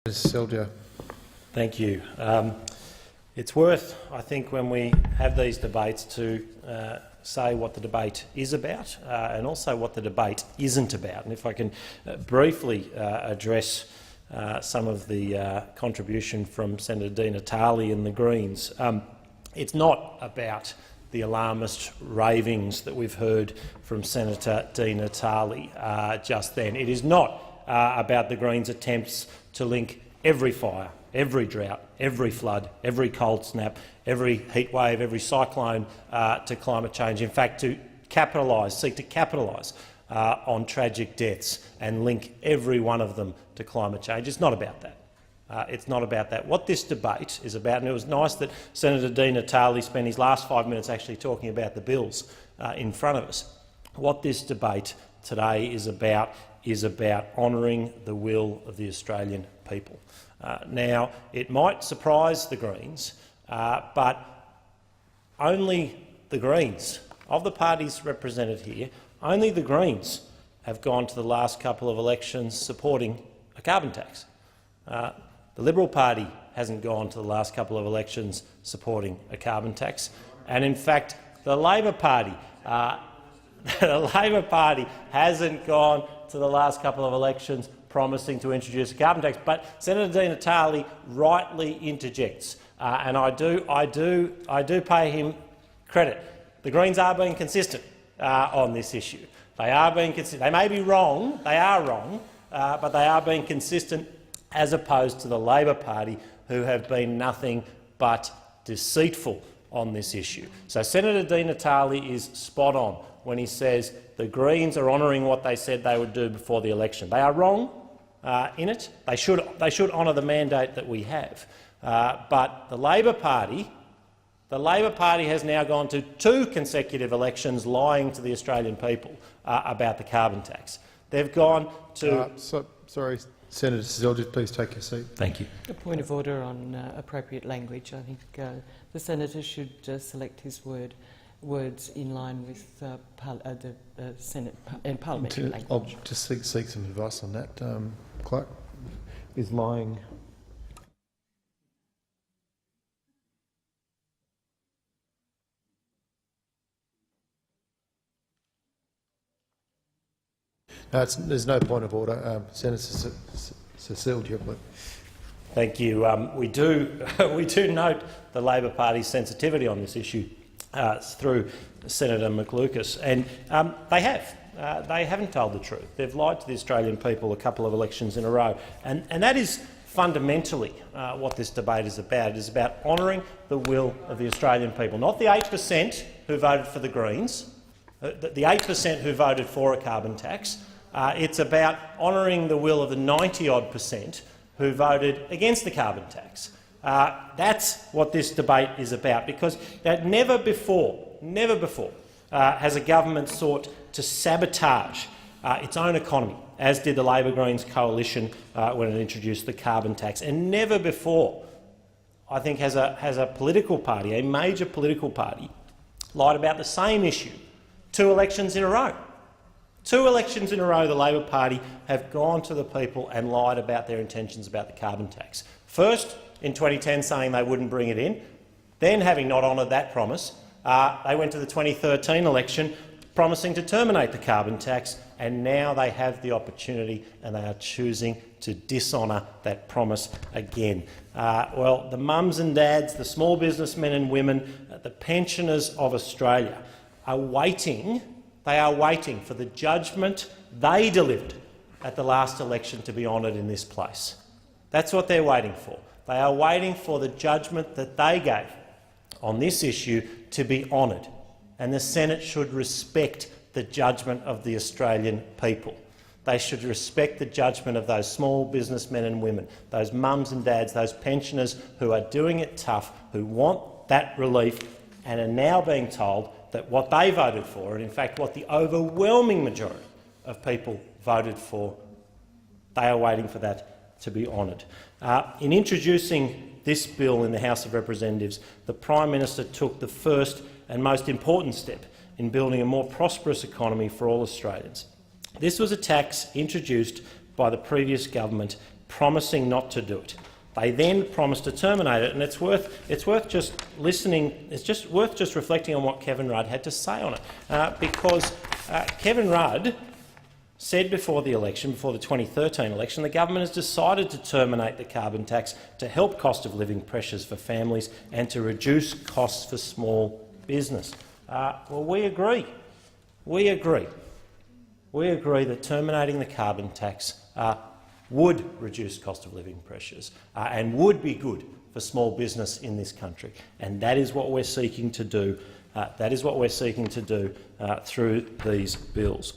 Seselja. Thank you. It's worth, I think, when we have these debates to say what the debate is about and also what the debate isn't about. And if I can briefly address some of the contribution from Senator Di Natale and the Greens. It's not about the alarmist ravings that we've heard from Senator Di Natale just then. It is not about the Greens' attempts to link every fire, every drought, every flood, every cold snap, every heat wave, every cyclone to climate change. In fact, to seek to capitalise on tragic deaths and link every one of them to climate change. It's not about that. It's not about that. What this debate is about, and it was nice that Senator Di Natale spent his last 5 minutes actually talking about the bills in front of us. What this debate today is about honouring the will of the Australian people. Now, it might surprise the Greens, but only the Greens, of the parties represented here, only the Greens have gone to the last couple of elections supporting a carbon tax. The Liberal Party hasn't gone to the last couple of elections supporting a carbon tax, and in fact, the Labor Party, hasn't gone to the last couple of elections promising to introduce a carbon tax. But Senator Di Natale rightly interjects, and I do pay him credit. The Greens are being consistent on this issue. They are being consistent. They may be wrong. They are wrong, but they are being consistent, as opposed to the Labor Party, who have been nothing but deceitful on this issue. So Senator Di Natale is spot on when he says the Greens are honouring what they said they would do before the election. They are wrong in it. They should honour the mandate that we have. But the Labor Party has now gone to 2 consecutive elections lying to the Australian people about the carbon tax. They've gone to— Sorry, Senator Seselja, please take your seat. Thank you. A point of order on appropriate language. I think the senator should select his words in line with the Senate and parliamentary language. I'll just seek some advice on that. Clerk, is lying— No, there's no point of order. Senator Seselja, please. Thank you. We do note the Labor Party's sensitivity on this issue through Senator McLucas, and they haven't told the truth. They've lied to the Australian people a couple of elections in a row, and that is fundamentally what this debate is about. It is about honouring the will of the Australian people, not the 8% who voted for the Greens, the 8% who voted for a carbon tax. It's about honouring the will of the 90-odd% who voted against the carbon tax. That's what this debate is about, because never before has a government sought to sabotage its own economy, as did the Labor-Greens coalition when it introduced the carbon tax. And never before, I think, has a political party, a major political party, lied about the same issue 2 elections in a row. 2 elections in a row, the Labor Party have gone to the people and lied about their intentions about the carbon tax. First, in 2010, saying they wouldn't bring it in. Then, having not honoured that promise, they went to the 2013 election promising to terminate the carbon tax, and now they have the opportunity and they are choosing to dishonour that promise again. Well, the mums and dads, the small businessmen and women, the pensioners of Australia are waiting. They are waiting for the judgment they delivered at the last election to be honoured in this place. That's what they're waiting for. They are waiting for the judgment that they gave on this issue to be honoured, and the Senate should respect the judgment of the Australian people. They should respect the judgment of those small businessmen and women, those mums and dads, those pensioners who are doing it tough, who want that relief and are now being told that what they voted for, and in fact what the overwhelming majority of people voted for, they are waiting for that to be honoured. In introducing this bill in the House of Representatives, the Prime Minister took the first and most important step in building a more prosperous economy for all Australians. This was a tax introduced by the previous government promising not to do it. They then promised to terminate it, and it's worth just listening. It's worth just reflecting on what Kevin Rudd had to say on it, because Kevin Rudd said before the election, before the 2013 election, the government has decided to terminate the carbon tax to help cost of living pressures for families and to reduce costs for small business. Well, we agree. We agree. We agree that terminating the carbon tax would reduce cost of living pressures and would be good for small business in this country, and that is what we're seeking to do. That is what we're seeking to do through these bills.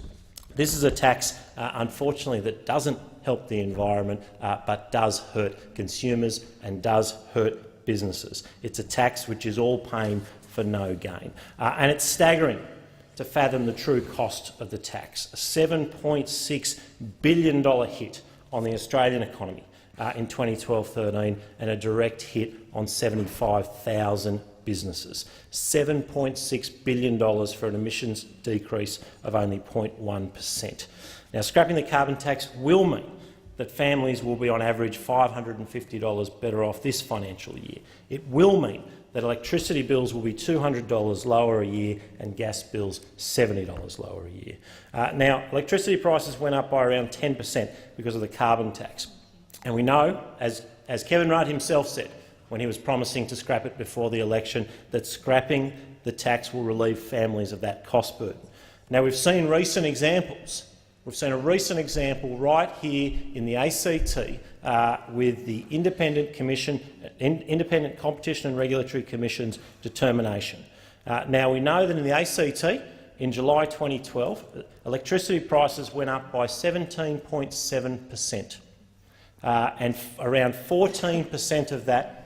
This is a tax, unfortunately, that doesn't help the environment but does hurt consumers and does hurt businesses. It's a tax which is all pain for no gain. And it's staggering to fathom the true cost of the tax, a $7.6 billion hit on the Australian economy in 2012-13 and a direct hit on 75,000 businesses. $7.6 billion for an emissions decrease of only 0.1%. Now, scrapping the carbon tax will mean that families will be on average $550 better off this financial year. It will mean that electricity bills will be $200 lower a year and gas bills $70 lower a year. Now, electricity prices went up by around 10% because of the carbon tax. And we know, as Kevin Rudd himself said when he was promising to scrap it before the election, that scrapping the tax will relieve families of that cost burden. Now, we've seen recent examples. We've seen a recent example right here in the ACT with the Independent Competition and Regulatory Commission's determination. Now, we know that in the ACT, in July 2012, electricity prices went up by 17.7%, and around 14% of that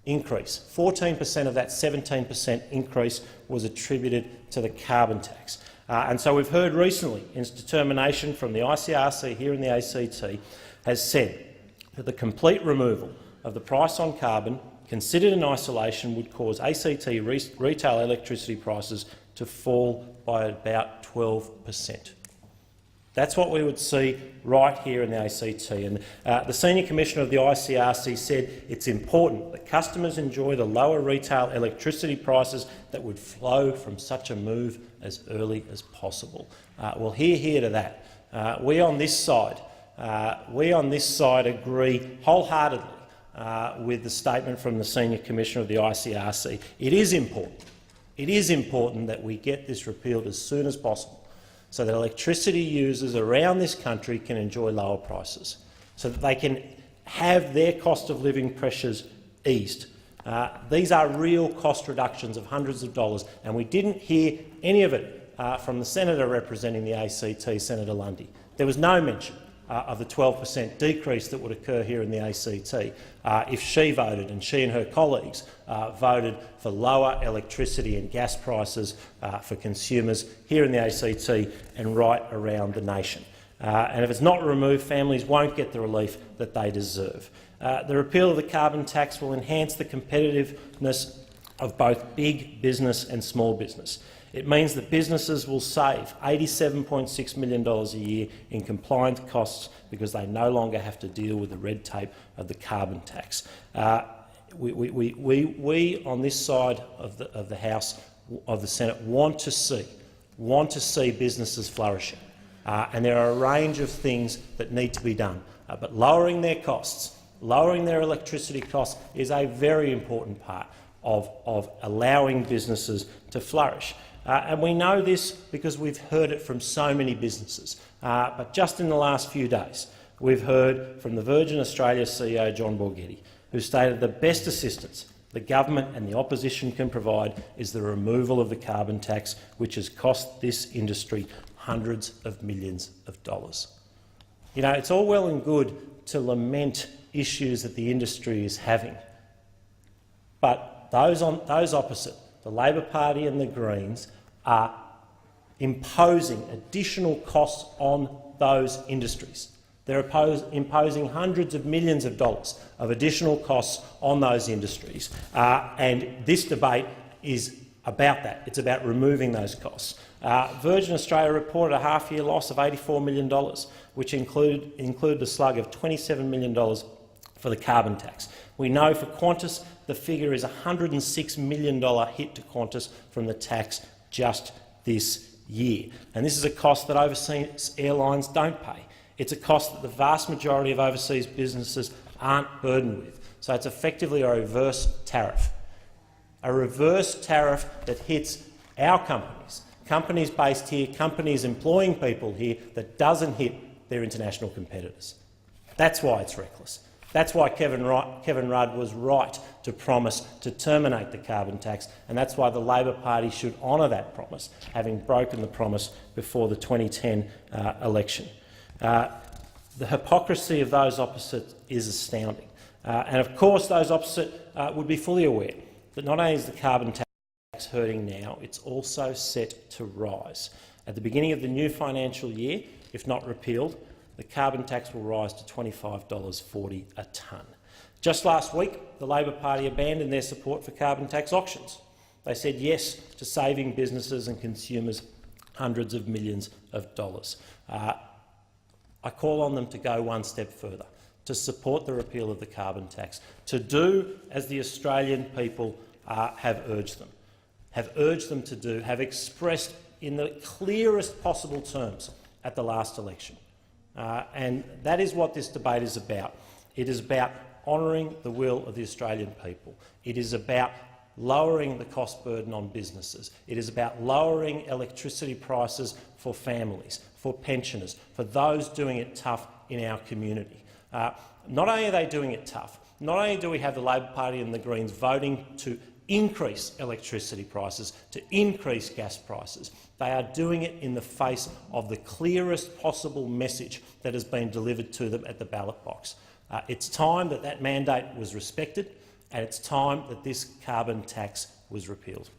increase, 14% of that 17% increase was attributed to the carbon tax. And so we've heard recently in its determination from the ICRC here in the ACT has said that the complete removal of the price on carbon considered in isolation would cause ACT retail electricity prices to fall by about 12%. That's what we would see right here in the ACT. And the Senior Commissioner of the ICRC said it's important that customers enjoy the lower retail electricity prices that would flow from such a move as early as possible. Well, hear to that. We on this side agree wholeheartedly with the statement from the Senior Commissioner of the ICRC. It is important that we get this repealed as soon as possible, so that electricity users around this country can enjoy lower prices, so that they can have their cost of living pressures eased. These are real cost reductions of hundreds of dollars, and we didn't hear any of it from the senator representing the ACT, Senator Lundy. There was no mention of the 12% decrease that would occur here in the ACT if she voted, and she and her colleagues voted for lower electricity and gas prices for consumers here in the ACT and right around the nation. And if it's not removed, families won't get the relief that they deserve. The repeal of the carbon tax will enhance the competitiveness of both big business and small business. It means that businesses will save $87.6 million a year in compliance costs because they no longer have to deal with the red tape of the carbon tax. We on this side of the House of the Senate want to see businesses flourishing, and there are a range of things that need to be done. But lowering their costs, lowering their electricity costs, is a very important part of allowing businesses to flourish. And we know this because we've heard it from so many businesses. But just in the last few days, we've heard from the Virgin Australia CEO, John Borghetti, who stated the best assistance the government and the opposition can provide is the removal of the carbon tax, which has cost this industry hundreds of millions of dollars. You know, it's all well and good to lament issues that the industry is having, but those opposite, the Labor Party and the Greens, are imposing additional costs on those industries. They're imposing hundreds of millions of dollars of additional costs on those industries, and this debate is about that. It's about removing those costs. Virgin Australia reported a half-year loss of $84 million, which included a slug of $27 million for the carbon tax. We know for Qantas the figure is a $106 million hit to Qantas from the tax just this year. And this is a cost that overseas airlines don't pay. It's a cost that the vast majority of overseas businesses aren't burdened with. So it's effectively a reverse tariff. A reverse tariff that hits our companies, companies based here, companies employing people here, that doesn't hit their international competitors. That's why it's reckless. That's why Kevin Rudd was right to promise to terminate the carbon tax, and that's why the Labor Party should honour that promise, having broken the promise before the 2010 election. The hypocrisy of those opposite is astounding. And of course those opposite would be fully aware that not only is the carbon tax hurting now, it's also set to rise. At the beginning of the new financial year, if not repealed, the carbon tax will rise to $25.40 a tonne. Just last week, the Labor Party abandoned their support for carbon tax auctions. They said yes to saving businesses and consumers hundreds of millions of dollars. I call on them to go one step further, to support the repeal of the carbon tax, to do as the Australian people have urged them to do, have expressed in the clearest possible terms at the last election. And that is what this debate is about. It is about honouring the will of the Australian people. It is about lowering the cost burden on businesses. It is about lowering electricity prices for families, for pensioners, for those doing it tough in our community. Not only are they doing it tough, not only do we have the Labor Party and the Greens voting to increase electricity prices, to increase gas prices, they are doing it in the face of the clearest possible message that has been delivered to them at the ballot box. It's time that that mandate was respected, and it's time that this carbon tax was repealed.